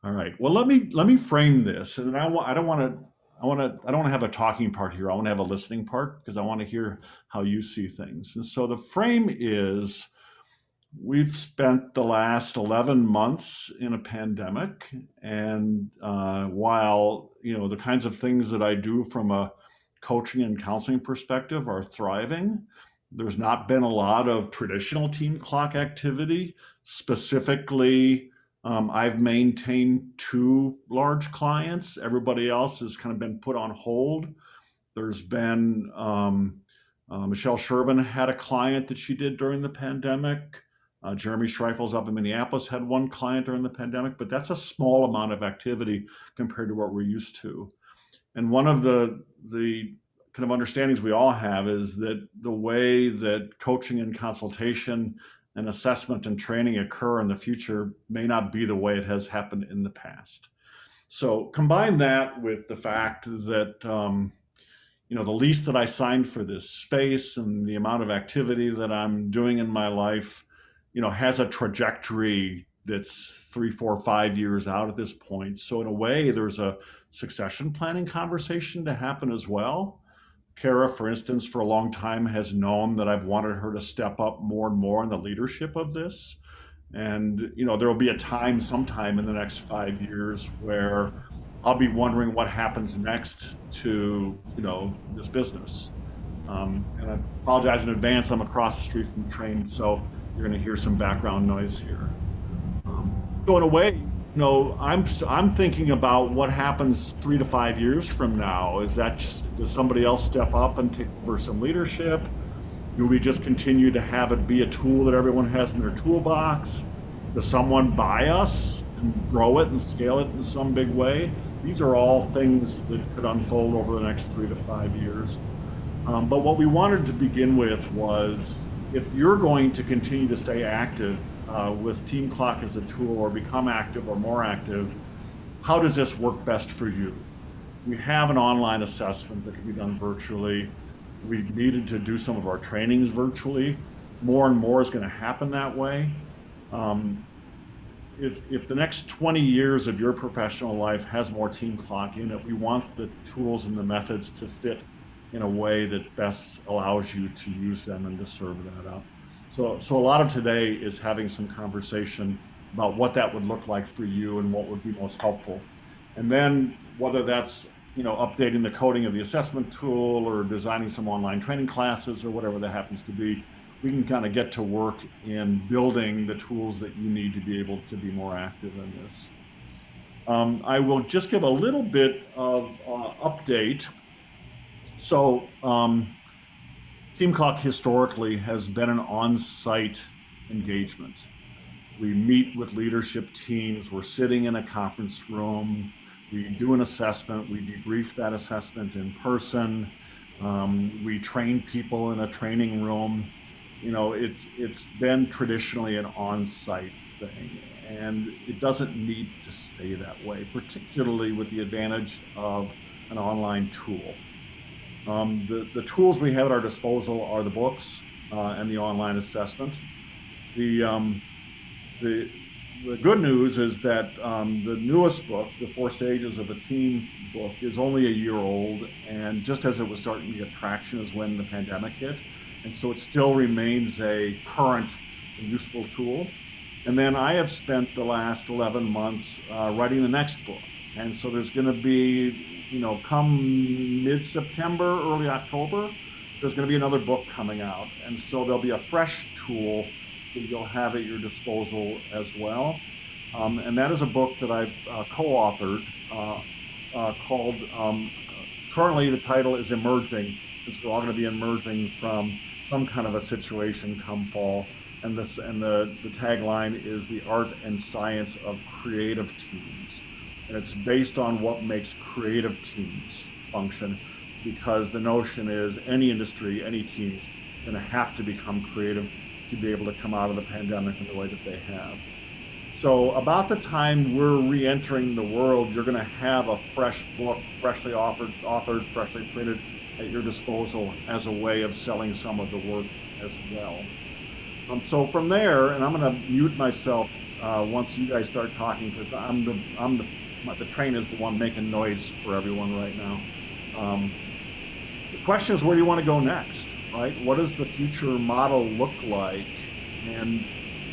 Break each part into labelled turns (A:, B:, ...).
A: All right. Well, let me frame this, and I don't want to. I don't want to have a talking part here. I want to have a listening part because I want to hear how you see things. And so the frame is we've spent the last 11 months in a pandemic, and while the kinds of things that I do from a coaching and counseling perspective are thriving, there's not been a lot of traditional team clock activity. Specifically, I've maintained two large clients. Everybody else has kind of been put on hold. There's been Michelle Sherman had a client that she did during the pandemic. Jeremy Schreifels up in Minneapolis had one client during the pandemic, but that's a small amount of activity compared to what we're used to. And one of the kind of understandings we all have is that the way that coaching and consultation and assessment and training occur in the future may not be the way it has happened in the past. So combine that with the fact that the lease that I signed for this space and the amount of activity that I'm doing in my life, has a trajectory that's 3, 4, 5 years out at this point. So in a way, there's a succession planning conversation to happen as well. Kara, for instance, for a long time has known that I've wanted her to step up more and more in the leadership of this. And, there will be a time sometime in the next 5 years where I'll be wondering what happens next to, this business. And I apologize in advance. I'm across the street from the train, so you're going to hear some background noise here. Going away, I'm thinking about what happens 3 to 5 years from now. Does somebody else step up and take over some leadership? Do we just continue to have it be a tool that everyone has in their toolbox? Does someone buy us and grow it and scale it in some big way? These are all things that could unfold over the next 3 to 5 years. But what we wanted to begin with was, if you're going to continue to stay active with Team Clock as a tool, or become active or more active, how does this work best for you? We have an online assessment that can be done virtually. We needed to do some of our trainings virtually. More and more is going to happen that way. Um, if the next 20 years of your professional life has more Team Clock in it, we want the tools and the methods to fit in a way that best allows you to use them and to serve that up. So a lot of today is having some conversation about what that would look like for you and what would be most helpful. And then whether that's updating the coding of the assessment tool or designing some online training classes or whatever that happens to be, we can kind of get to work in building the tools that you need to be able to be more active in this. I will just give a little bit of update. So Team Clock historically has been an on-site engagement. We meet with leadership teams. We're sitting in a conference room. We do an assessment. We debrief that assessment in person. We train people in a training room. It's been traditionally an on-site thing, and it doesn't need to stay that way, particularly with the advantage of an online tool. The tools we have at our disposal are the books and the online assessment. The um, the the good news is that the newest book, The Four Stages of a Team book, is only a year old, and just as it was starting to get traction is when the pandemic hit, and so it still remains a current and useful tool. And then I have spent the last 11 months writing the next book, and so there's going to be, come mid-September, early October, there's going to be another book coming out, and so there'll be a fresh tool that you'll have at your disposal as well. And that is a book that I've co-authored called, currently the title is Emerging, since we're all going to be emerging from some kind of a situation come fall. And the tagline is The Art and Science of Creative Teams. And it's based on what makes creative teams function, because the notion is any industry, any team's going to have to become creative to be able to come out of the pandemic in the way that they have. So about the time we're re-entering the world, you're going to have a fresh book, freshly authored, freshly printed at your disposal as a way of selling some of the work as well. So from there, and I'm going to mute myself once you guys start talking, because the train is the one making noise for everyone right now. Um, the question is, where do you want to go next, right? What does the future model look like, and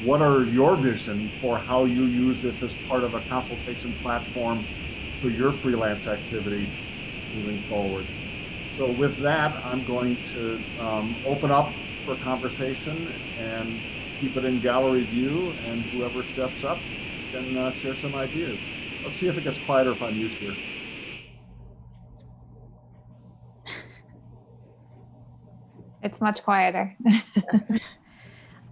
A: what are your vision for how you use this as part of a consultation platform for your freelance activity moving forward? So with that, I'm going to open up for conversation and keep it in gallery view, and whoever steps up can share some ideas. Let's see if it gets quieter if I mute here.
B: It's much quieter.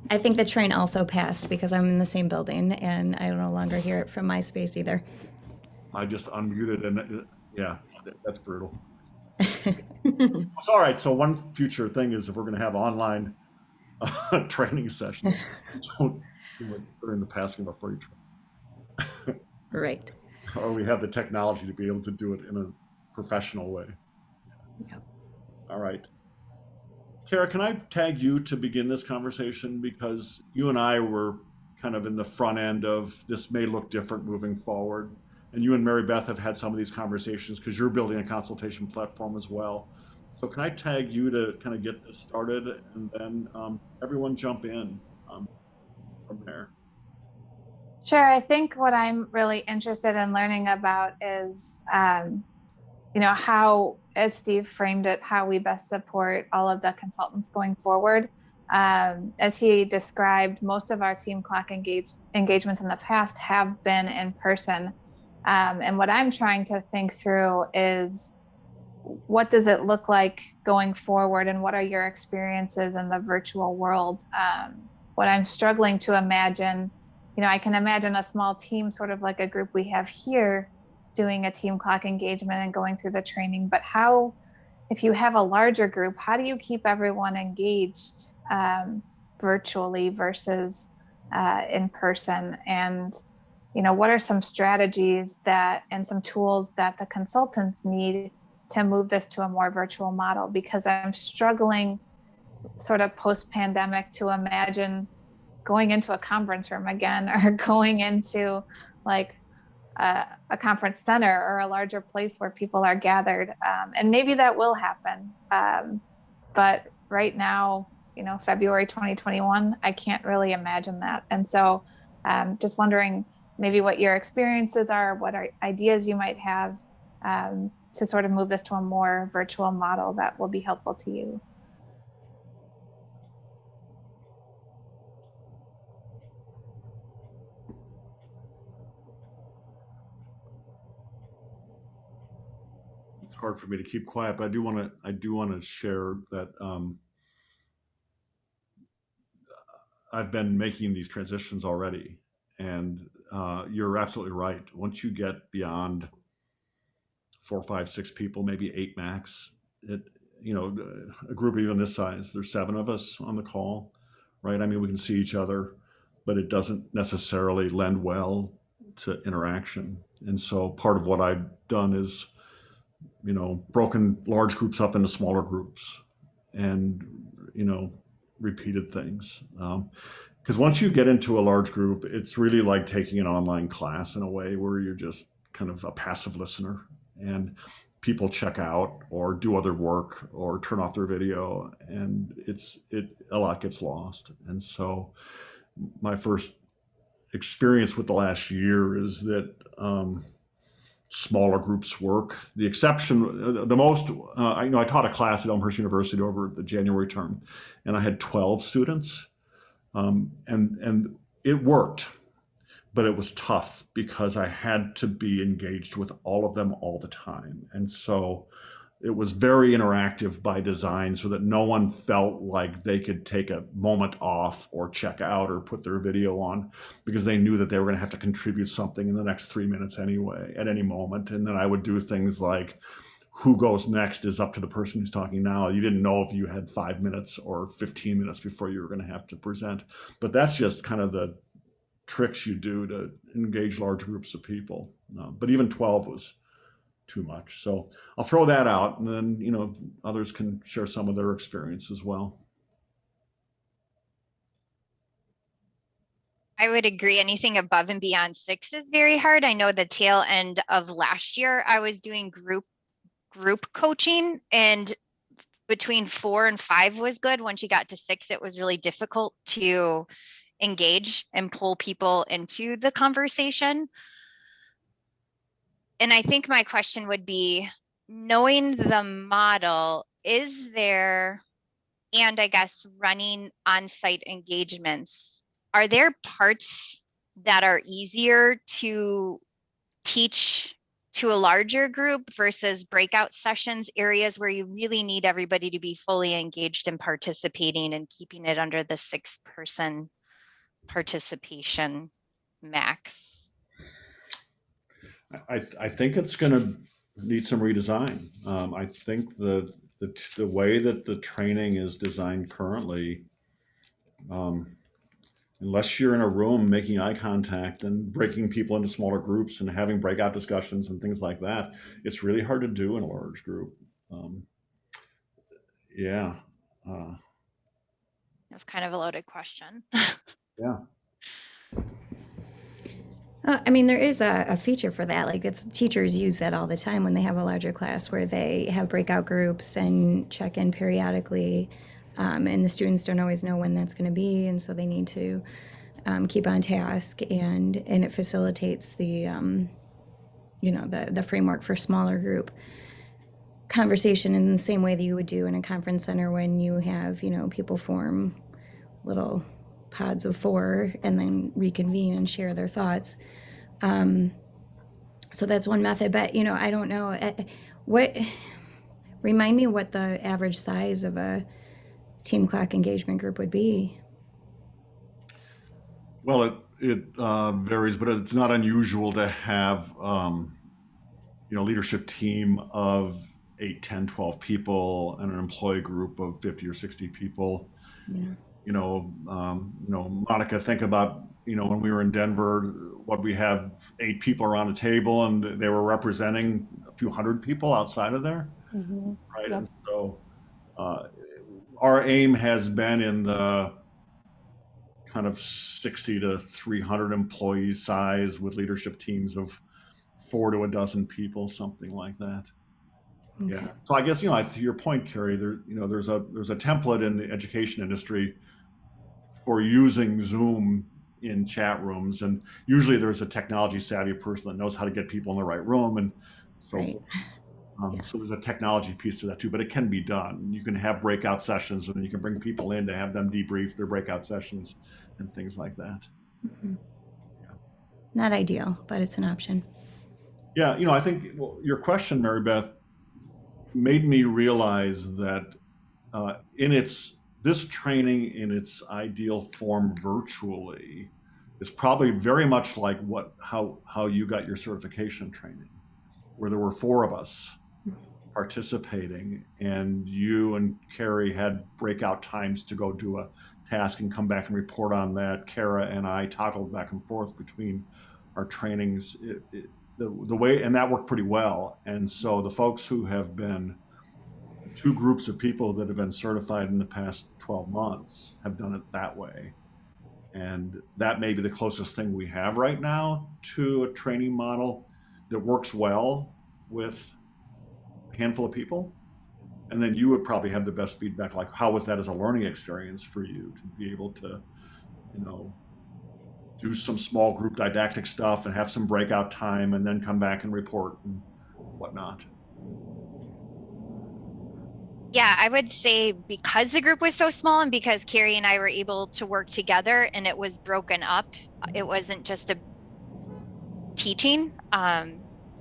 C: I think the train also passed because I'm in the same building and I no longer hear it from my space either.
A: I just unmuted and yeah, that's brutal. It's all right. So one future thing is if we're going to have online training sessions, don't do it during the passing of a freight train.
C: Right.
A: Or we have the technology to be able to do it in a professional way.
C: Yep.
A: All right. Kara, can I tag you to begin this conversation? Because you and I were kind of in the front end of this may look different moving forward. And you and Mary Beth have had some of these conversations because you're building a consultation platform as well. So can I tag you to kind of get this started, and then everyone jump in from there?
B: Sure. I think what I'm really interested in learning about is, how, as Steve framed it, how we best support all of the consultants going forward. As he described, most of our team clock engagements in the past have been in person. And what I'm trying to think through is, what does it look like going forward, and what are your experiences in the virtual world? What I'm struggling to imagine, I can imagine a small team, sort of like a group we have here, doing a team clock engagement and going through the training. But how, if you have a larger group, how do you keep everyone engaged virtually versus in person? And what are some strategies and some tools that the consultants need to move this to a more virtual model? Because I'm struggling sort of post-pandemic to imagine going into a conference room again, or going into like a conference center or a larger place where people are gathered. And maybe that will happen. But right now, February 2021, I can't really imagine that. And so just wondering maybe what your experiences are, what are ideas you might have to sort of move this to a more virtual model that will be helpful to you.
A: It's hard for me to keep quiet, but I do want to share that I've been making these transitions already, and you're absolutely right. Once you get beyond 4, 5, 6 people, maybe 8 max, a group even this size, there's 7 of us on the call, right? I mean, we can see each other, but it doesn't necessarily lend well to interaction. And so part of what I've done is, broken large groups up into smaller groups and, repeated things. Because once you get into a large group, it's really like taking an online class in a way, where you're just kind of a passive listener, and people check out or do other work or turn off their video, and a lot gets lost. And so my first experience with the last year is that smaller groups work. The exception, the most, I taught a class at Elmhurst University over the January term, and I had 12 students, and it worked, but it was tough because I had to be engaged with all of them all the time. And so it was very interactive by design, so that no one felt like they could take a moment off or check out or put their video on, because they knew that they were going to have to contribute something in the next 3 minutes anyway, at any moment. And then I would do things like, who goes next is up to the person who's talking now. You didn't know if you had 5 minutes or 15 minutes before you were going to have to present. But that's just kind of the tricks you do to engage large groups of people. But even 12 was too much. So I'll throw that out, and then, others can share some of their experience as well.
D: I would agree. Anything above and beyond 6 is very hard. I know the tail end of last year, I was doing group coaching, and between 4 and 5 was good. Once you got to 6, it was really difficult to engage and pull people into the conversation. And I think my question would be, knowing the model, is there, and I guess running on-site engagements, are there parts that are easier to teach to a larger group versus breakout sessions, areas where you really need everybody to be fully engaged and participating, and keeping it under the 6-person participation max?
A: I think it's going to need some redesign. I think the way that the training is designed currently, unless you're in a room making eye contact and breaking people into smaller groups and having breakout discussions and things like that, it's really hard to do in a large group. Yeah.
D: That's kind of a loaded question.
A: Yeah.
C: I mean, there is a feature for that. Like, it's teachers use that all the time when they have a larger class where they have breakout groups and check in periodically, and the students don't always know when that's going to be, and so they need to keep on task, and it facilitates the the framework for smaller group conversation in the same way that you would do in a conference center when you have people form little pods of 4 and then reconvene and share their thoughts. So that's one method, but I don't know remind me what the average size of a team clock engagement group would be.
A: Well, it varies, but it's not unusual to have leadership team of 8, 10, 12 people and an employee group of 50 or 60 people.
C: Yeah.
A: Monica, think about, when we were in Denver, what we have 8 people around a table and they were representing a few hundred people outside of there.
C: Mm-hmm.
A: Right.
C: Yep.
A: And so our aim has been in the kind of 60 to 300 employee size with leadership teams of 4 to a dozen people, something like that.
C: Okay.
A: Yeah. So I guess, to your point, Carrie, there's a template in the education industry for using Zoom in chat rooms, and usually there's a technology savvy person that knows how to get people in the right room and so
C: Right.
A: forth. So there's a technology piece to that too, but it can be done. You can have breakout sessions, and then you can bring people in to have them debrief their breakout sessions and things like that.
C: Mm-hmm. Not ideal, but it's an option.
A: Yeah, I think your question, Mary Beth, made me realize that this training in its ideal form virtually is probably very much like how you got your certification training, where there were 4 of us participating, and you and Carrie had breakout times to go do a task and come back and report on that. Kara and I toggled back and forth between our trainings. The way, and that worked pretty well. And so the folks who have been 2 groups of people that have been certified in the past 12 months have done it that way. And that may be the closest thing we have right now to a training model that works well with a handful of people. And then you would probably have the best feedback, like how was that as a learning experience for you to be able to, do some small group didactic stuff and have some breakout time and then come back and report and whatnot.
D: Yeah, I would say because the group was so small and because Carrie and I were able to work together and it was broken up, it wasn't just a teaching.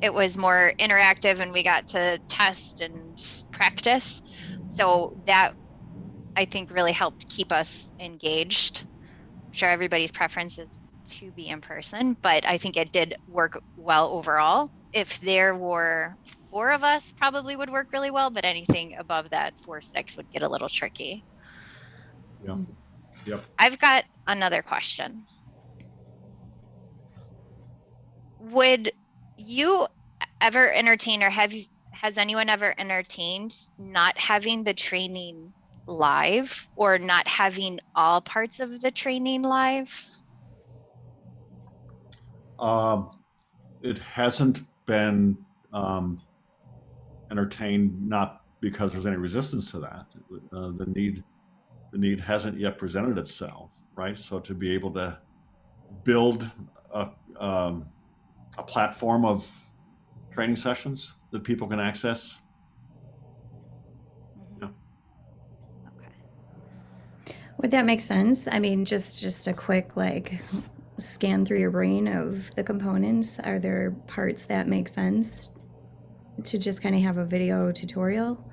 D: It was more interactive and we got to test and practice. So that, I think, really helped keep us engaged. I'm sure everybody's preference is to be in person, but I think it did work well overall. If there were 4 of us, probably would work really well, but anything above that 4, 6 would get a little tricky.
A: Yeah. Yep.
D: I've got another question. Would you ever entertain, or has anyone ever entertained not having the training live or not having all parts of the training live?
A: It hasn't been entertained, not because there's any resistance to that. The need hasn't yet presented itself, right? So to be able to build a, um, a platform of training sessions that people can access. Yeah.
D: Okay.
C: Would that make sense? I mean, just a quick like scan through your brain of the components. Are there parts that make sense to just kind of have a video tutorial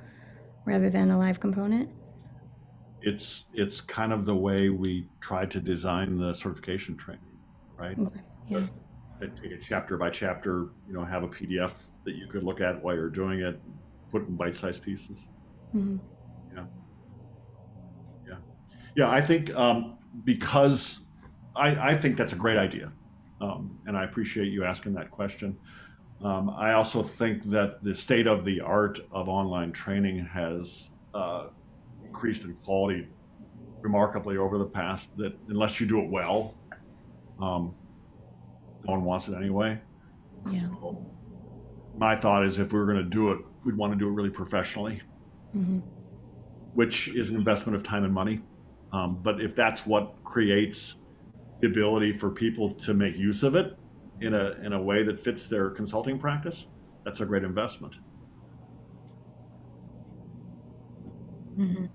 C: rather than a live component?
A: It's kind of the way we tried to design the certification training, right?
C: Okay. Yeah.
A: Take it chapter by chapter, have a PDF that you could look at while you're doing it, put in bite-sized pieces.
C: Mhm.
A: Yeah, I think because I think that's a great idea, and I appreciate you asking that question. I also think that the state of the art of online training has increased in quality remarkably over the past. That unless you do it well, no one wants it anyway.
C: Yeah.
A: So my thought is, if we were going to do it, we'd want to do it really professionally,
C: Hmm.
A: which is an investment of time and money. But if that's what creates the ability for people to make use of it in a way that fits their consulting practice, that's a great investment.
E: Mhm.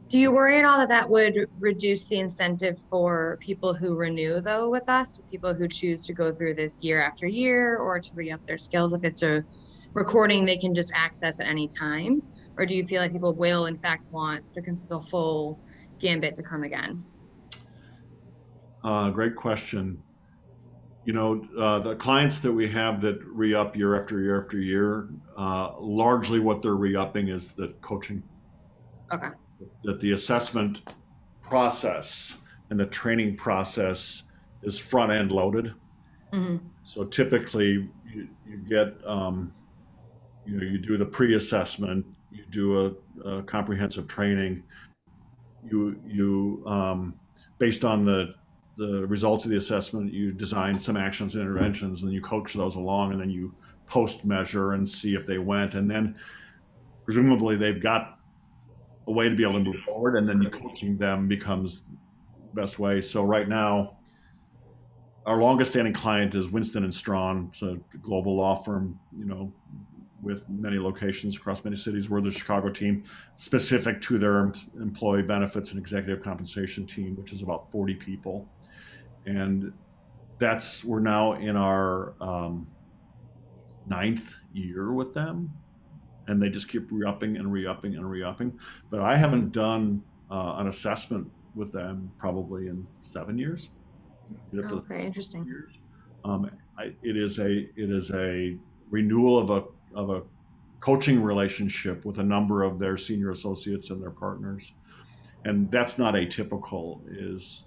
E: Do you worry at all that that would reduce the incentive for people who renew though with us, people who choose to go through this year after year or to re-up their skills? If it's a recording they can just access at any time? Or do you feel like people will in fact want the full gambit to come again?
A: Great question. The clients that we have that re-up year after year after year, largely what they're re-upping is the coaching.
E: Okay.
A: That the assessment process and the training process is front end loaded.
E: Hmm.
A: So typically you get, you do the pre-assessment, you do a comprehensive training, you based on the results of the assessment, you design some actions and interventions, and you coach those along, and then you post measure and see if they went, and then presumably they've got a way to be able to move forward, and then you coaching them becomes the best way. So right now, our longest standing client is Winston and Strawn. It's a global law firm, with many locations across many cities. We're the Chicago team specific to their employee benefits and executive compensation team, which is about 40 people. And we're now in our 9th year with them. And they just keep re-upping and re-upping and re-upping. But I haven't done an assessment with them probably in 7 years.
E: Okay, interesting.
A: Years. It is a renewal of a coaching relationship with a number of their senior associates and their partners, and that's not atypical. Is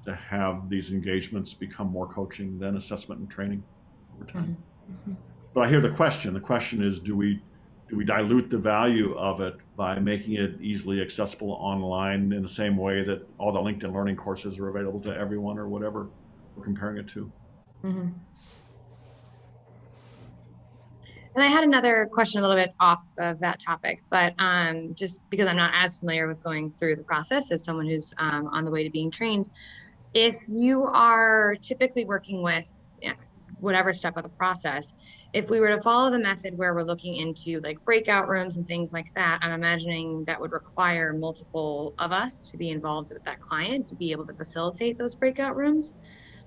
A: to have these engagements become more coaching than assessment and training over time.
C: Mm-hmm.
A: But I hear the question. The question is, do we dilute the value of it by making it easily accessible online in the same way that all the LinkedIn Learning courses are available to everyone, or whatever we're comparing it to?
E: Mm-hmm. And I had another question a little bit off of that topic, but just because I'm not as familiar with going through the process as someone who's on the way to being trained, if you are typically working with whatever step of the process, if we were to follow the method where we're looking into like breakout rooms and things like that, I'm imagining that would require multiple of us to be involved with that client to be able to facilitate those breakout rooms.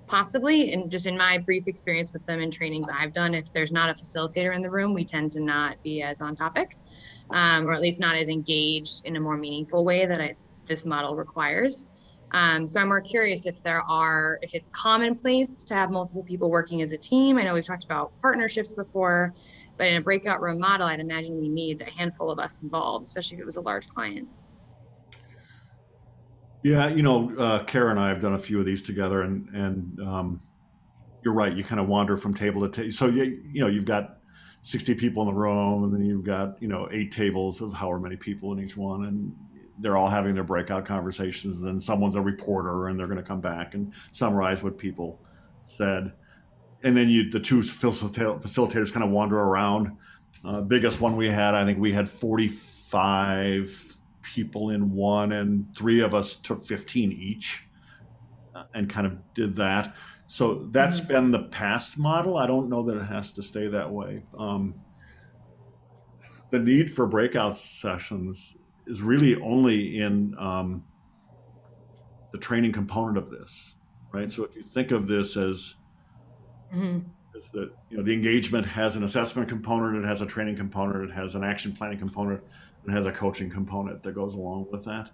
E: Possibly, and just in my brief experience with them in trainings I've done, if there's not a facilitator in the room, we tend to not be as on topic, or at least not as engaged in a more meaningful way that this model requires. So I'm more curious if it's commonplace to have multiple people working as a team. I know we've talked about partnerships before, but in a breakout room model, I'd imagine we need a handful of us involved, especially if it was a large client.
A: Yeah, Kara and I have done a few of these together, and you're right. You kind of wander from table to table. So you've got 60 people in the room, and then you've got 8 tables of however many people in each one, and they're all having their breakout conversations. And then someone's a reporter, and they're going to come back and summarize what people said. and then the two facilitators kind of wander around. Biggest one we had, I think we had 45 people in one, and 3 of us took 15 each and kind of did that. So that's been the past model. I don't know that it has to stay that way. The need for breakout sessions is really only in the training component of this, right? So if you think of this as that, the engagement has an assessment component, it has a training component, it has an action planning component, and it has a coaching component that goes along with that.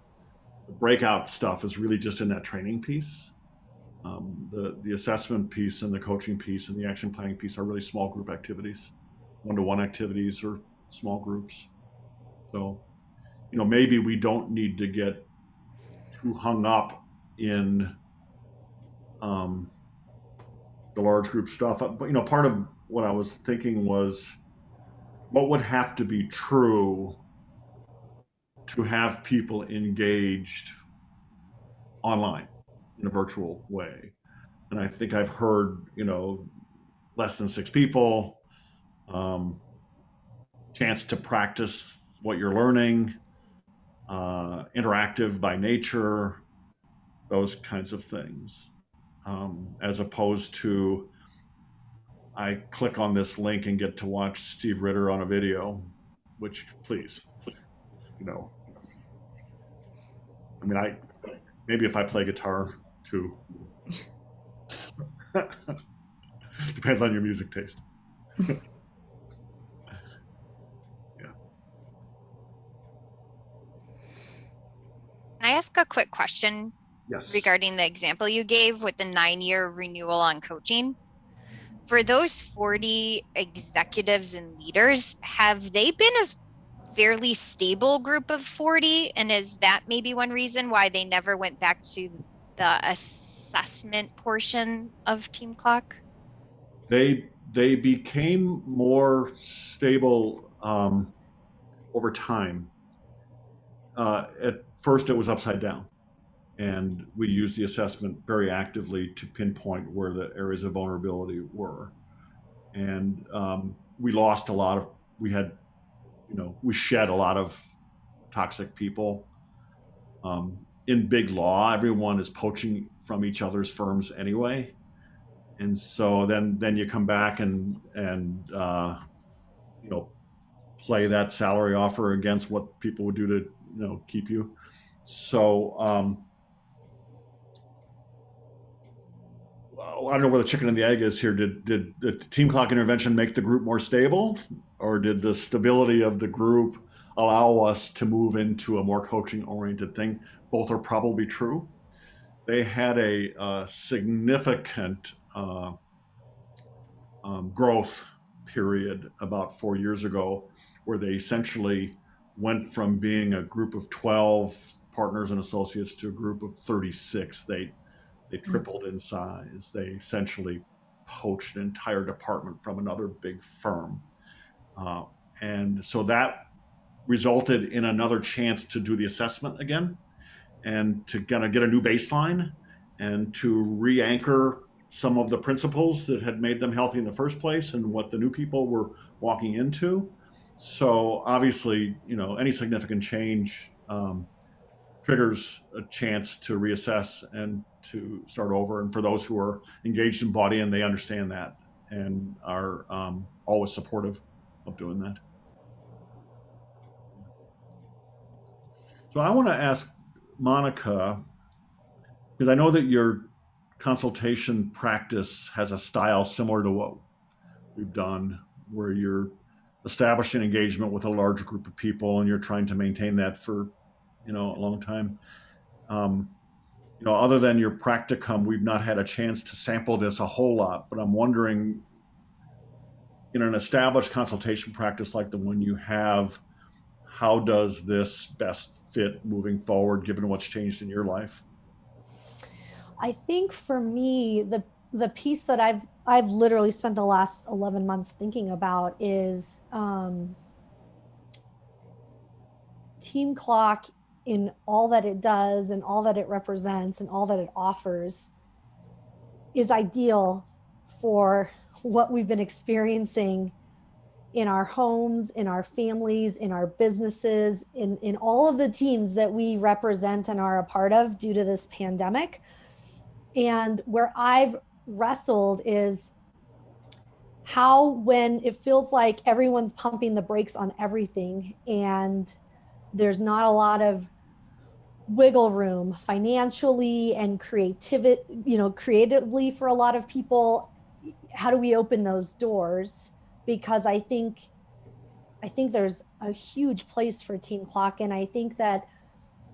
A: The breakout stuff is really just in that training piece. The assessment piece and the coaching piece and the action planning piece are really small group activities, one-to-one activities or small groups. So, maybe we don't need to get too hung up in the large group stuff. But, part of what I was thinking was what would have to be true to have people engaged online in a virtual way. And I think I've heard, less than 6 people, chance to practice what you're learning, interactive by nature, those kinds of things, as opposed to I click on this link and get to watch Steve Ritter on a video, which please, maybe if I play guitar too. Depends on your music taste.
D: Can I ask a quick question
A: Yes.
D: regarding the example you gave with the 9-year renewal on coaching? For those 40 executives and leaders, have they been a fairly stable group of 40? And is that maybe one reason why they never went back to the assessment portion of Team Clock?
A: They became more stable over time. At first, it was upside down, and we used the assessment very actively to pinpoint where the areas of vulnerability were. And we lost a lot of. We shed a lot of toxic people. In big law, everyone is poaching from each other's firms anyway. And so then you come back and play that salary offer against what people would do to keep you. So I don't know where the chicken and the egg is here. Did the Team Clock intervention make the group more stable, or did the stability of the group allow us to move into a more coaching oriented thing? Both are probably true. They had a significant growth period about 4 years ago, where they essentially went from being a group of 12 partners and associates to a group of 36. They tripled in size. They essentially poached an entire department from another big firm. And so that resulted in another chance to do the assessment again and to kind of get a new baseline and to re-anchor some of the principles that had made them healthy in the first place and what the new people were walking into. So obviously, any significant change triggers a chance to reassess and to start over. And for those who are engaged in body and they understand that and are always supportive of doing that. So I want to ask Monica, because I know that your consultation practice has a style similar to what we've done, where you're establishing engagement with a large group of people and you're trying to maintain that for a long time. Other than your practicum, we've not had a chance to sample this a whole lot, but I'm wondering, in an established consultation practice like the one you have, how does this best fit moving forward, given what's changed in your life?
F: I think for me, the piece that I've literally spent the last 11 months thinking about is Team Clock, in all that it does and all that it represents and all that it offers, is ideal for what we've been experiencing in our homes, in our families, in our businesses, in all of the teams that we represent and are a part of due to this pandemic. And where I've wrestled is how, when it feels like everyone's pumping the brakes on everything and there's not a lot of wiggle room financially and creatively for a lot of people, how do we open those doors? Because I think there's a huge place for Team Clock, and I think that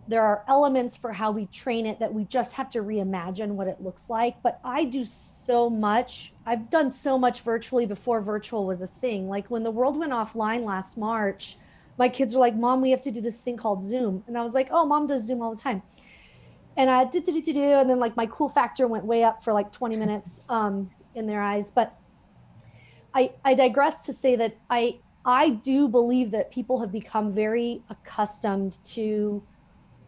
F: there are elements for how we train it that we just have to reimagine what it looks like. But I do so much. I've done so much virtually before virtual was a thing. Like when the world went offline last March, my kids were like, Mom, we have to do this thing called Zoom. And I was like, oh, Mom does Zoom all the time. And I did, and then like my cool factor went way up for like 20 minutes in their eyes. But I digress to say that I do believe that people have become very accustomed to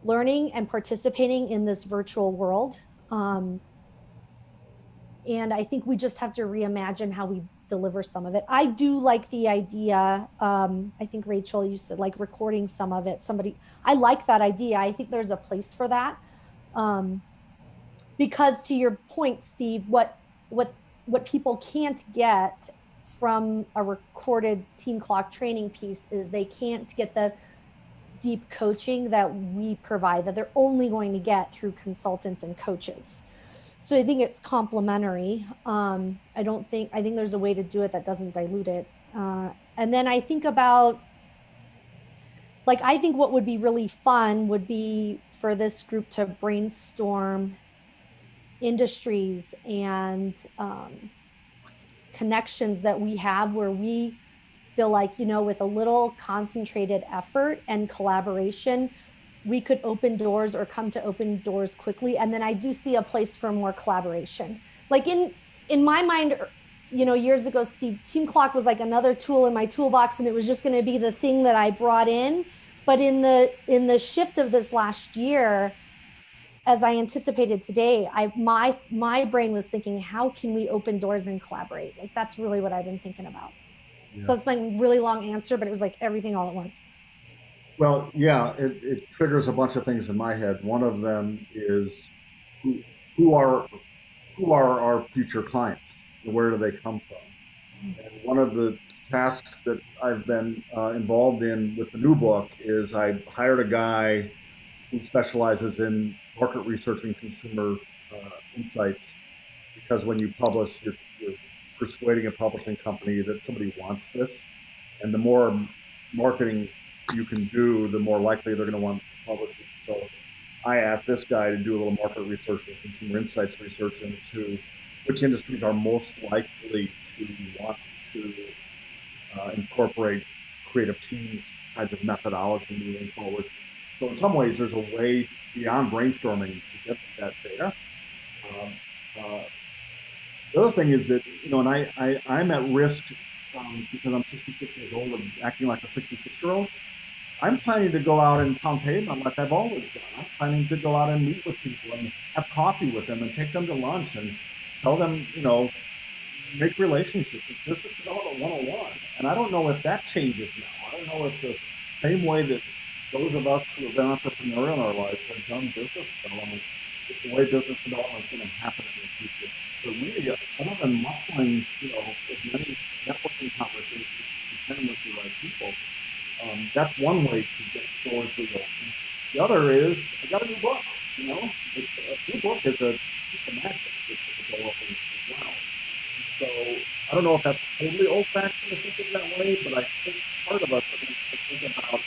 F: learning and participating in this virtual world. And I think we just have to reimagine how we deliver some of it. I do like the idea. I think Rachel, you said like recording some of it. I like that idea. I think there's a place for that. Because to your point, Steve, what people can't get from a recorded Team Clock training piece is they can't get the deep coaching that we provide, that they're only going to get through consultants and coaches. So I think it's complementary. I think there's a way to do it that doesn't dilute it. And then I think about, like, I think what would be really fun would be for this group to brainstorm industries and connections that we have where we feel like, with a little concentrated effort and collaboration, we could open doors or come to open doors quickly. And then I do see a place for more collaboration. Like in my mind, years ago, Steve, Team Clock was like another tool in my toolbox, and it was just going to be the thing that I brought in. But in the shift of this last year, as I anticipated today, my brain was thinking, how can we open doors and collaborate? Like that's really what I've been thinking about. Yeah. So it's like a really long answer, but it was like everything all at once.
A: Well, yeah, it triggers a bunch of things in my head. One of them is who are our future clients? Where do they come from? And one of the tasks that I've been involved in with the new book is I hired a guy who specializes in market research and consumer insights, because when you publish, you're persuading a publishing company that somebody wants this, and the more marketing you can do, the more likely they're going to want to publish it. So I asked this guy to do a little market research and consumer insights research into which industries are most likely to want to incorporate creative teams kinds of methodology moving forward. So in some ways, there's a way beyond brainstorming to get that data. The other thing is that, and I'm at risk because I'm 66 years old and acting like a 66-year-old. I'm planning to go out and pound pavement like I've always done. I'm planning to go out and meet with people and have coffee with them and take them to lunch and tell them, make relationships. It's business development 101. And I don't know if that changes now. I don't know if the same way that those of us who have been entrepreneurial in our lives have done business development, it's the way business development is going to happen in the future. So really, other than muscling, as many networking conversations as you can with the right people, that's one way to get doors reopened. The other is, I got a new book, a new book is a piece of magic to go open as well. So I don't know if that's totally old-fashioned to think of that way, but I think part of us needs to think about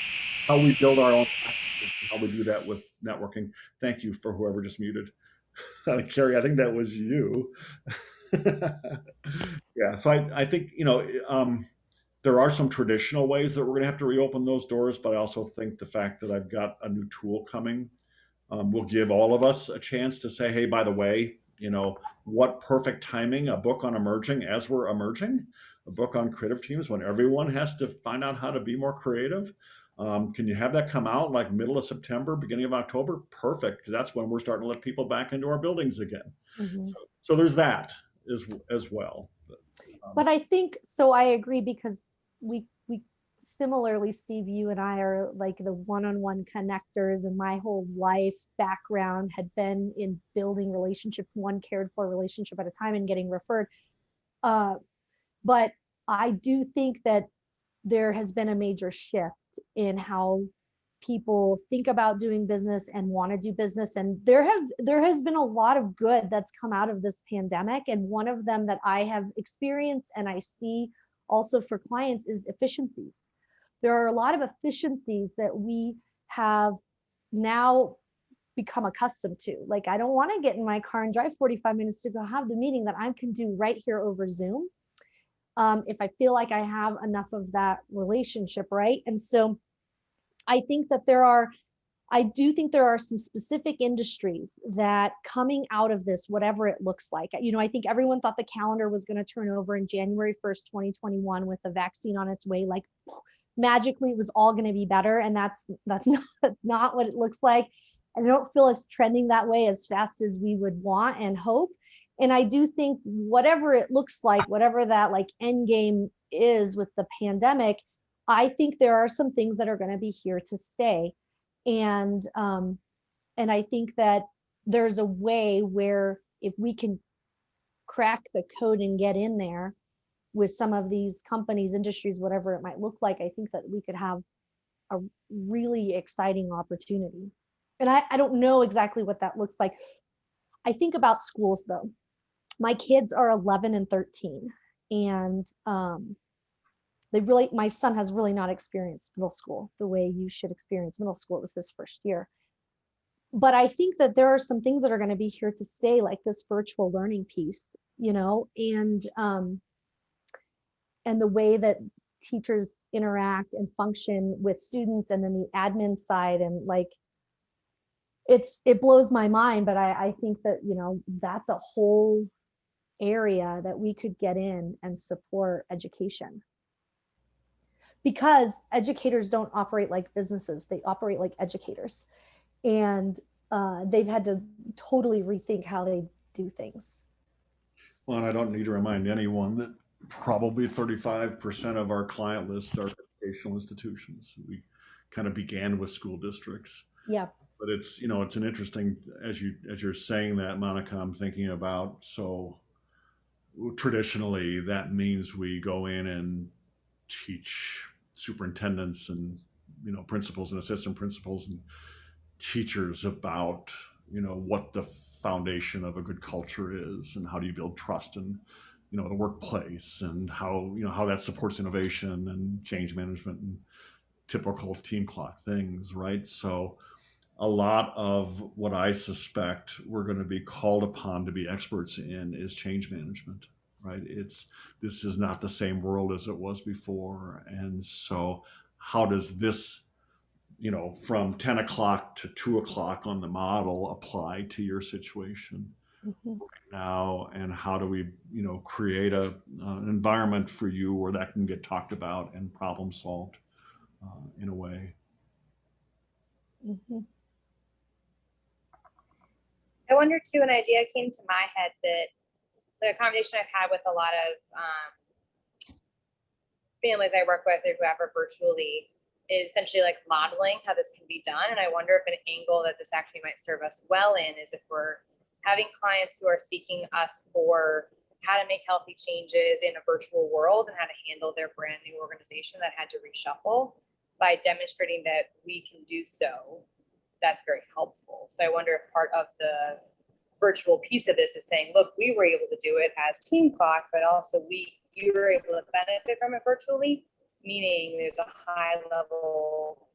A: how we build our own practices and how we do that with networking. Thank you for whoever just muted. Carrie, I think that was you. Yeah, so I think, there are some traditional ways that we're going to have to reopen those doors, but I also think the fact that I've got a new tool coming will give all of us a chance to say, hey, by the way, what perfect timing, a book on emerging as we're emerging, a book on creative teams when everyone has to find out how to be more creative. Can you have that come out like middle of September, beginning of October? Perfect, because that's when we're starting to let people back into our buildings again. Mm-hmm. So there's that. as well.
F: But I think, so I agree, because we similarly, Steve, you and I are like the one-on-one connectors, and my whole life background had been in building relationships, one cared for relationship at a time, and getting referred. But I do think that there has been a major shift in how people think about doing business and want to do business, and there has been a lot of good that's come out of this pandemic, and one of them that I have experienced and I see also for clients is efficiencies. There are a lot of efficiencies that we have now become accustomed to. Like, I don't want to get in my car and drive 45 minutes to go have the meeting that I can do right here over Zoom. If I feel like I have enough of that relationship, right? And so I think that I do think there are some specific industries that coming out of this, whatever it looks like, I think everyone thought the calendar was going to turn over in January 1st, 2021 with the vaccine on its way, like magically it was all going to be better. And that's not what it looks like. And I don't feel it's trending that way as fast as we would want and hope. And I do think whatever it looks like, whatever that like end game is with the pandemic, I think there are some things that are going to be here to stay. And I think that there's a way where if we can crack the code and get in there with some of these companies, industries, whatever it might look like, I think that we could have a really exciting opportunity. And I don't know exactly what that looks like. I think about schools though. My kids are 11 and 13, and my son has really not experienced middle school the way you should experience middle school. It was his first year. But I think that there are some things that are going to be here to stay, like this virtual learning piece, and the way that teachers interact and function with students, and then the admin side, and like, it blows my mind, but I think that, that's a whole area that we could get in and support education. Because educators don't operate like businesses, they operate like educators. And they've had to totally rethink how they do things.
A: Well, and I don't need to remind anyone that probably 35% of our client list are educational institutions. We kind of began with school districts.
F: Yeah.
A: But it's an interesting, as you're saying that, Monica, I'm thinking about, so traditionally that means we go in and teach superintendents and principals and assistant principals and teachers about what the foundation of a good culture is, and how do you build trust in the workplace, and how that supports innovation and change management and typical team clock things, right? So a lot of what I suspect we're going to be called upon to be experts in is change management, right? This is not the same world as it was before. And so how does this, from 10 o'clock to 2 o'clock on the model apply to your situation now? And how do we, create an environment for you where that can get talked about and problem solved in a way?
G: I wonder too, an idea came to my head that the conversation I've had with a lot of families I work with or whoever virtually is essentially like modeling how this can be done. And I wonder if an angle that this actually might serve us well in is if we're having clients who are seeking us for how to make healthy changes in a virtual world and how to handle their brand new organization that had to reshuffle, by demonstrating that we can do so. That's very helpful. So I wonder if part of the virtual piece of this is saying, look, we were able to do it as Team Clock, but also you were able to benefit from it virtually, meaning there's a high level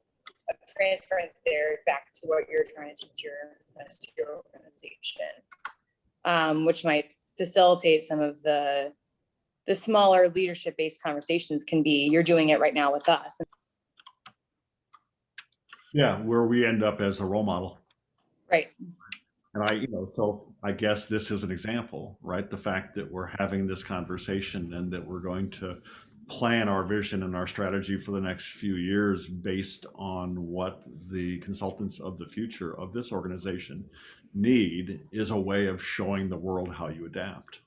G: of transference there back to what you're trying to teach your organization, which might facilitate some of the smaller leadership-based conversations can be, you're doing it right now with us.
A: Yeah, where we end up as a role model.
G: Right.
A: And so I guess this is an example, right? The fact that we're having this conversation and that we're going to plan our vision and our strategy for the next few years based on what the consultants of the future of this organization need is a way of showing the world how you adapt.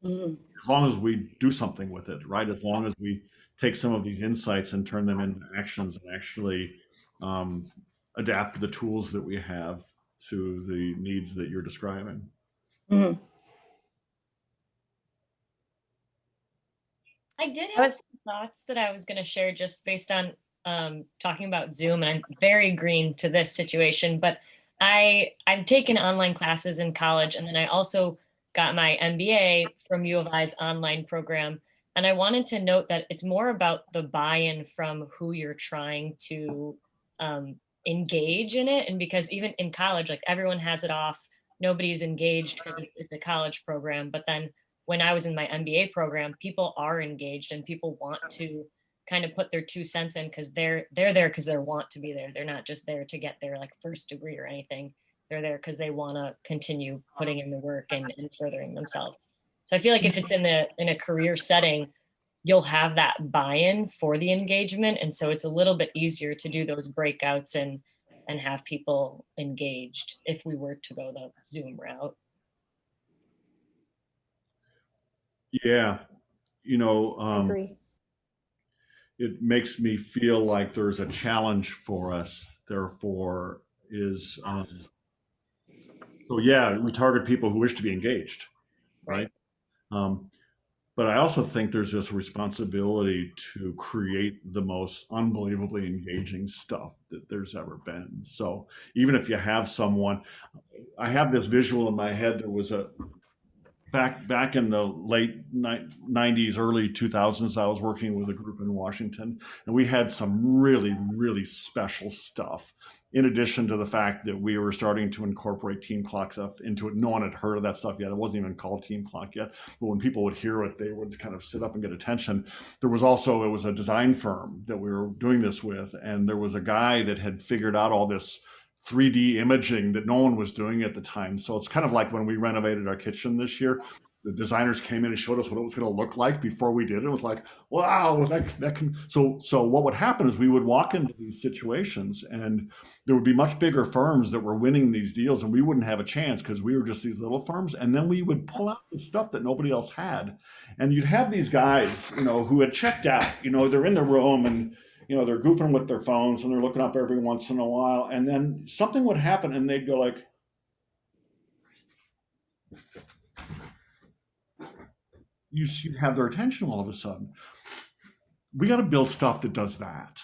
E: Mhm.
A: as long as we do something with it, right? As long as we take some of these insights and turn them into actions and actually um, adapt the tools that we have to the needs that you're describing.
E: Mhm.
H: I did
B: I
H: have
B: was
H: some thoughts that I was going to share just based on talking about Zoom, and I'm very green to this situation. But I've taken online classes in college, and then I also got my MBA from U of I's online program. And I wanted to note that it's more about the buy-in from who you're trying to um, engage in it. And because even in college, like everyone has it off, nobody's engaged because it's a college program. But then when I was in my MBA program, people are engaged and people want to kind of put their 2 cents in because they're there because they want to be there. They're not just there to get their like first degree or anything. They're there because they want to continue putting in the work and furthering themselves. So I feel like if it's in a career setting, you'll have that buy-in for the engagement. And so it's a little bit easier to do those breakouts and have people engaged if we were to go the Zoom route.
A: Yeah, you know,
F: I agree.
A: it makes me feel like there's a challenge for us. Therefore, is so yeah, we target people who wish to be engaged, right? Um, but I also think there's this responsibility to create the most unbelievably engaging stuff that there's ever been. So even if you have someone, I have this visual in my head. There was a back in the late 90s, early 2000s, I was working with a group in Washington, and we had some really special stuff. In addition to the fact that we were starting to incorporate Team Clock stuff into it, no one had heard of that stuff yet. It wasn't even called Team Clock yet. But when people would hear it, they would kind of sit up and get attention. There was also, it was a design firm that we were doing this with, and there was a guy that had figured out all this 3D imaging that no one was doing at the time. So it's kind of like when we renovated our kitchen this year, the designers came in and showed us what it was going to look like before we did it. It was like, wow, that can. So what would happen is we would walk into these situations, and there would be much bigger firms that were winning these deals, and we wouldn't have a chance because we were just these little firms. And then we would pull out the stuff that nobody else had, and you'd have these guys, who had checked out. They're in the room and they're goofing with their phones and they're looking up every once in a while, and then something would happen and they'd go like, you'd have their attention all of a sudden. We got to build stuff that does that.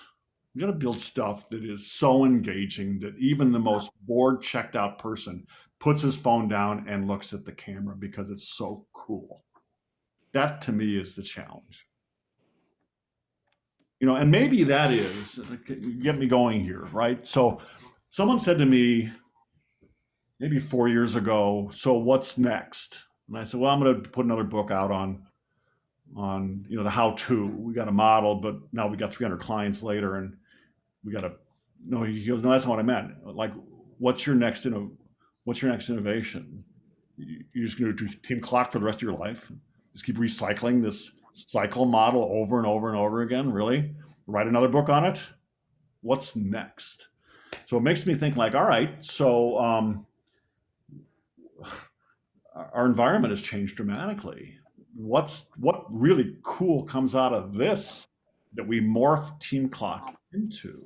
A: We got to build stuff that is so engaging that even the most bored, checked out person puts his phone down and looks at the camera because it's so cool. That to me is the challenge. And maybe that is, get me going here, right? So someone said to me maybe 4 years ago, so what's next? And I said, well, I'm going to put another book out on the how-to. We got a model, but now we got 300 clients later, and we got to. No, he goes, no, that's not what I meant. Like, what's your next innovation? You're just going to do Team Clock for the rest of your life? Just keep recycling this cycle model over and over and over again? Really? Write another book on it? What's next? So it makes me think like, all right, so our environment has changed dramatically. What really cool comes out of this that we morph Team Clock into?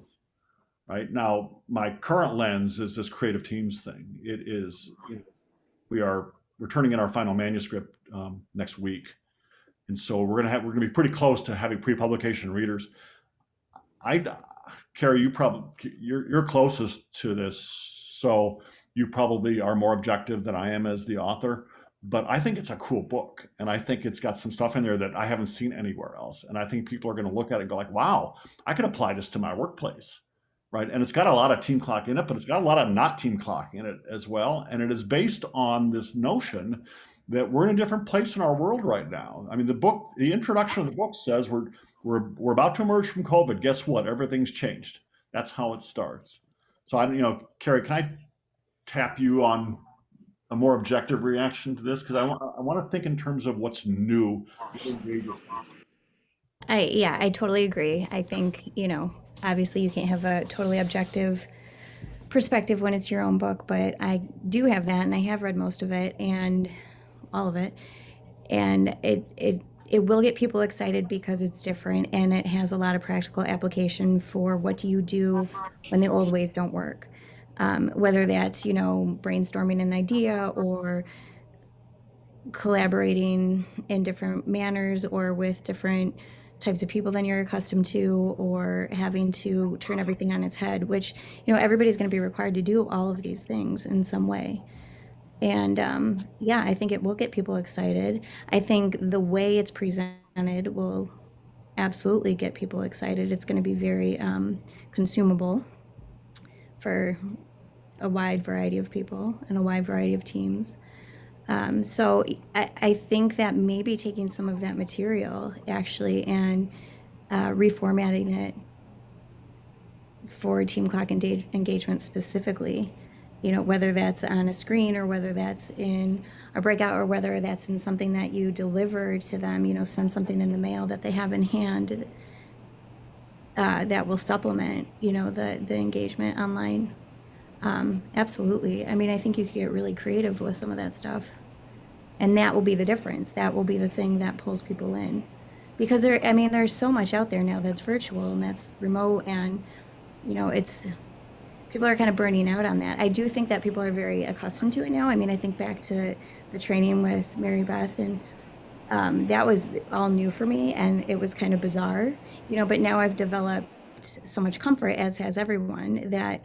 A: Right now, my current lens is this creative teams thing. It is, we're turning in our final manuscript next week, and so we're gonna be pretty close to having pre-publication readers. Carrie, you're closest to this, so you probably are more objective than I am as the author. But I think it's a cool book, and I think it's got some stuff in there that I haven't seen anywhere else. And I think people are going to look at it and go like, "Wow, I could apply this to my workplace." Right? And it's got a lot of Team Clock in it, but it's got a lot of not Team Clock in it as well. And it is based on this notion that we're in a different place in our world right now. I mean, the introduction of the book says we're about to emerge from COVID. Guess what? Everything's changed. That's how it starts. So Carrie, can I tap you on a more objective reaction to this? Because I want to think in terms of what's new.
C: I totally agree. I think, obviously you can't have a totally objective perspective when it's your own book, but I do have that, and I have read most of it and all of it. and it will get people excited because it's different and it has a lot of practical application for what do you do when the old ways don't work. Whether that's, you know, brainstorming an idea or collaborating in different manners or with different types of people than you're accustomed to, or having to turn everything on its head, which, you know, everybody's going to be required to do all of these things in some way. And yeah, I think it will get people excited. I think the way it's presented will absolutely get people excited. It's going to be very consumable for a wide variety of people and a wide variety of teams. So I think that maybe taking some of that material actually and reformatting it for team clock engagement specifically, you know, whether that's on a screen or whether that's in a breakout or whether that's in something that you deliver to them, you know, send something in the mail that they have in hand that will supplement, you know, the engagement online. Absolutely. I mean, I think you could get really creative with some of that stuff. And that will be the difference. That will be the thing that pulls people in. Because I mean, there's so much out there now that's virtual and that's remote, and, you know, people are kind of burning out on that. I do think that people are very accustomed to it now. I mean, I think back to the training with Mary Beth, and that was all new for me, and it was kind of bizarre, you know, but now I've developed so much comfort, as has everyone, that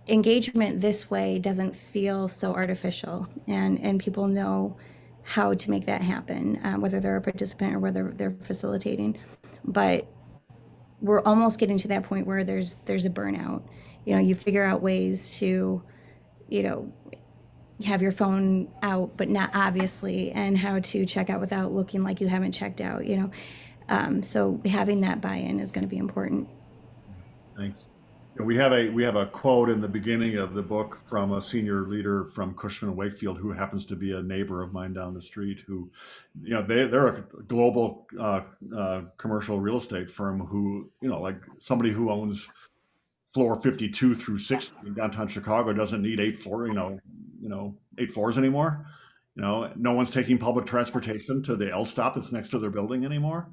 C: engagement this way doesn't feel so artificial, and people know how to make that happen, whether they're a participant or whether they're facilitating. But we're almost getting to that point where there's a burnout. You know, you figure out ways to, you know, have your phone out but not obviously, and how to check out without looking like you haven't checked out, you know. So having that buy-in is going to be important.
A: Thanks. We have a quote in the beginning of the book from a senior leader from Cushman & Wakefield, who happens to be a neighbor of mine down the street, who, you know, they're a global commercial real estate firm who, you know, like somebody who owns floor 52 through 60 in downtown Chicago doesn't need 8 floors anymore. You know, no one's taking public transportation to the L stop that's next to their building anymore.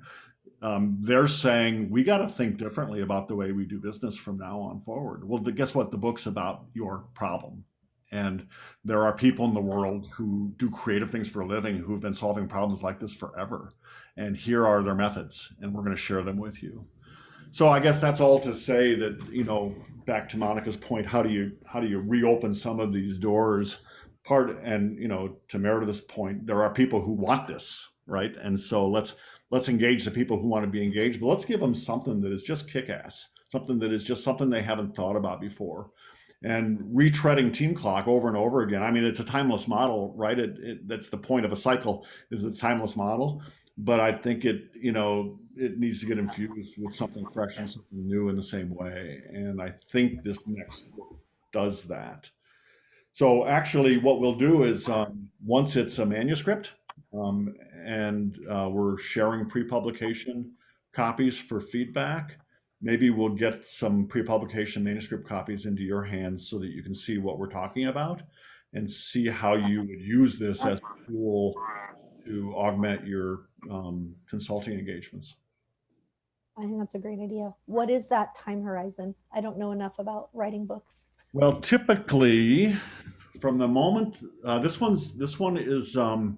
A: They're saying we got to think differently about the way we do business from now on forward. Well, guess what? The book's about your problem. And there are people in the world who do creative things for a living who've been solving problems like this forever. And here are their methods, and we're going to share them with you. So I guess that's all to say that, you know, back to Monica's point, how do you reopen some of these doors? And, you know, to Meredith's point, there are people who want this, right? And so let's engage the people who want to be engaged, but let's give them something that is just kick-ass, something that is just something they haven't thought about before. And retreading Team Clock over and over again. I mean, it's a timeless model, right? That's the point of a cycle, is a timeless model. But I think it needs to get infused with something fresh and something new in the same way. And I think this next book does that. So actually what we'll do is once it's a manuscript, and we're sharing pre-publication copies for feedback, maybe we'll get some pre-publication manuscript copies into your hands so that you can see what we're talking about and see how you would use this as a tool to augment your consulting engagements.
F: I think that's a great idea. What is that time horizon? I don't know enough about writing books.
A: Well, typically from the moment, this one is going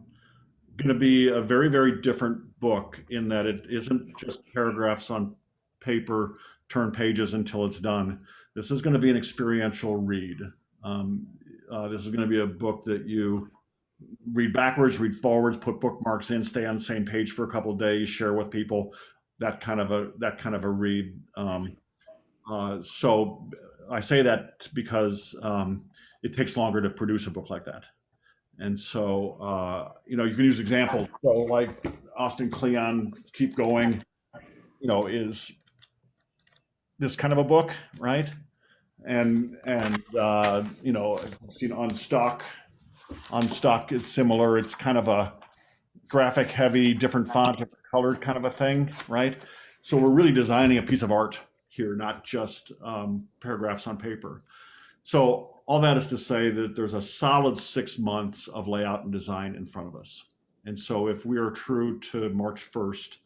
A: to be a very, very different book in that it isn't just paragraphs on paper, turn pages until it's done. This is going to be an experiential read. This is going to be a book that you read backwards, read forwards, put bookmarks in, stay on the same page for a couple of days, share with people, that kind of a read. So I say that because it takes longer to produce a book like that. And so, you know, you can use examples. So like Austin Kleon, Keep Going, you know, is this kind of a book, right? And you know, Unstuck is similar. It's kind of a graphic heavy, different font, different colored kind of a thing, right? So we're really designing a piece of art here, not just paragraphs on paper. So all that is to say that there's a solid 6 months of layout and design in front of us. And so if we are true to March 1st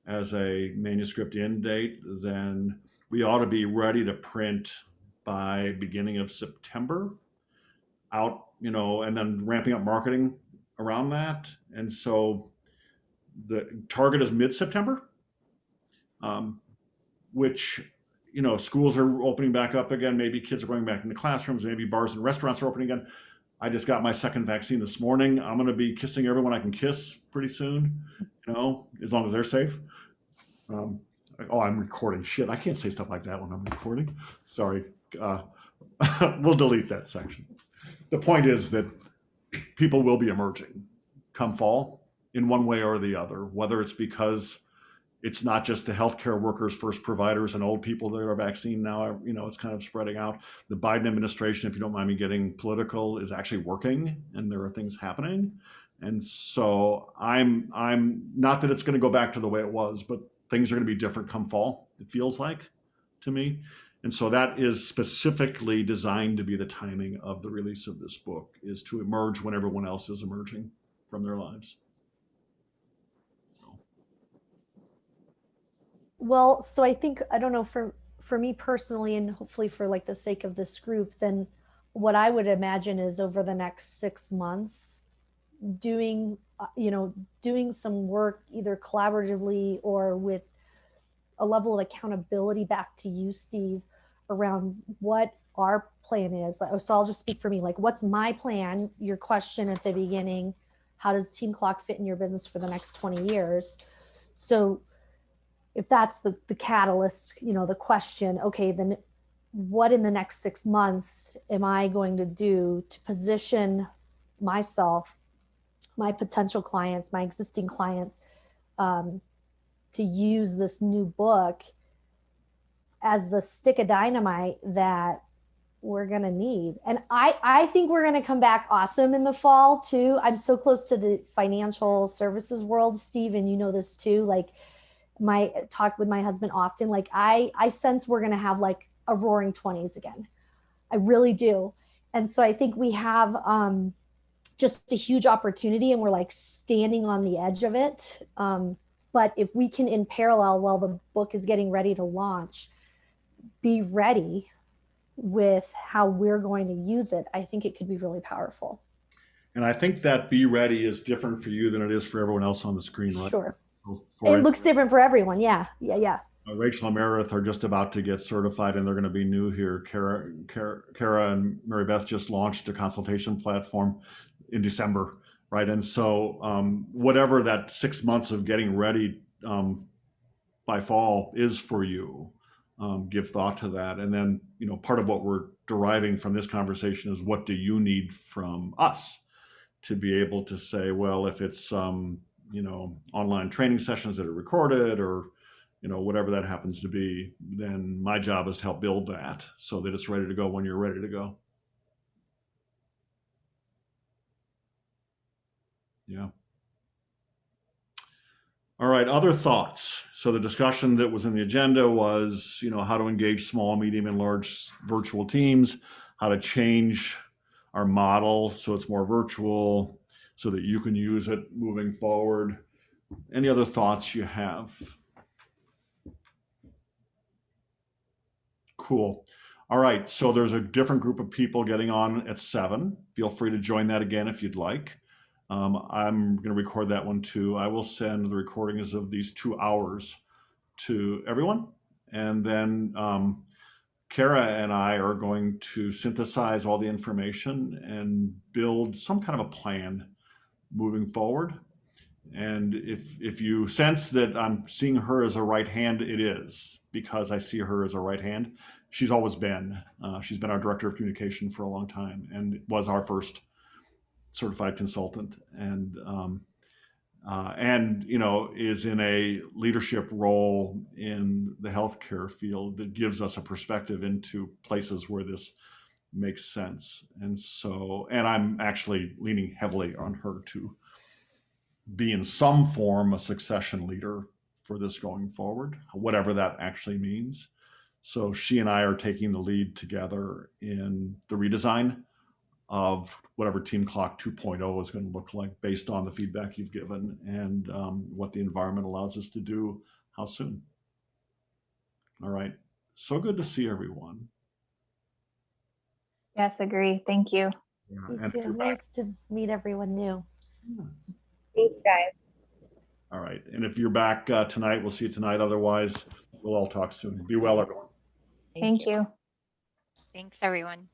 A: as a manuscript end date, then we ought to be ready to print by beginning of September out, and then ramping up marketing around that. And so the target is mid-September, which, schools are opening back up again. Maybe kids are going back into classrooms. Maybe bars and restaurants are opening again. I just got my second vaccine this morning. I'm going to be kissing everyone I can kiss pretty soon, as long as they're safe. I'm recording. Shit, I can't say stuff like that when I'm recording. Sorry. We'll delete that section. The point is that people will be emerging come fall in one way or the other, whether it's because it's not just the healthcare workers, first providers, and old people that are vaccine now. It's kind of spreading out. The Biden administration, if you don't mind me getting political, is actually working, and there are things happening. And so I'm not that it's going to go back to the way it was, but things are going to be different come fall. It feels like to me. And so that is specifically designed to be the timing of the release of this book, is to emerge when everyone else is emerging from their lives.
F: Well, so I think, I don't know, for me personally, and hopefully for like the sake of this group, then what I would imagine is over the next 6 months, doing some work either collaboratively or with a level of accountability back to you, Steve, around what our plan is. So I'll just speak for me, like, what's my plan? Your question at the beginning, how does Team Clock fit in your business for the next 20 years? So if that's the catalyst, the question, okay, then what in the next 6 months am I going to do to position myself, my potential clients, my existing clients, to use this new book as the stick of dynamite that we're going to need. And I think we're going to come back awesome in the fall too. I'm so close to the financial services world, Steve, and you know this too. Like, my talk with my husband often, like I sense we're going to have like a roaring 20s again. I really do. And so I think we have just a huge opportunity, and we're like standing on the edge of it. But if we can, in parallel, while the book is getting ready to launch, be ready with how we're going to use it, I think it could be really powerful.
A: And I think that be ready is different for you than it is for everyone else on the screen, right?
F: Sure.
A: So
F: it looks different for everyone. Yeah.
A: Rachel and Meredith are just about to get certified, and they're going to be new here. Kara and Mary Beth just launched a consultation platform in December, right? And so whatever that 6 months of getting ready by fall is for you, give thought to that. And then, part of what we're deriving from this conversation is, what do you need from us to be able to say, well, if it's online training sessions that are recorded, or whatever that happens to be, then my job is to help build that so that it's ready to go when you're ready to go. Yeah. All right, other thoughts. So the discussion that was in the agenda was, how to engage small, medium, and large virtual teams, how to change our model so it's more virtual, so that you can use it moving forward. Any other thoughts you have? Cool. All right, so there's a different group of people getting on at 7. Feel free to join that again if you'd like. I'm going to record that one too. I will send the recordings of these 2 hours to everyone. And then Kara and I are going to synthesize all the information and build some kind of a plan moving forward. And if you sense that I'm seeing her as a right hand, it is because I see her as a right hand. She's always been. She's been our director of communication for a long time, and was our first certified consultant, and is in a leadership role in the healthcare field that gives us a perspective into places where this makes sense. And I'm actually leaning heavily on her to be in some form a succession leader for this going forward, whatever that actually means. So she and I are taking the lead together in the redesign of whatever Team Clock 2.0 is going to look like based on the feedback you've given and what the environment allows us to do, how soon. All right. So good to see everyone.
B: Yes, agree. Thank you.
A: Yeah,
F: Me
A: and if
F: too.
A: you're back-
F: Nice to meet everyone new.
G: Thank you, guys.
A: all right. And if you're back tonight, we'll see you tonight. Otherwise, we'll all talk soon. Be well, everyone.
B: Thank you.
D: Thanks, everyone.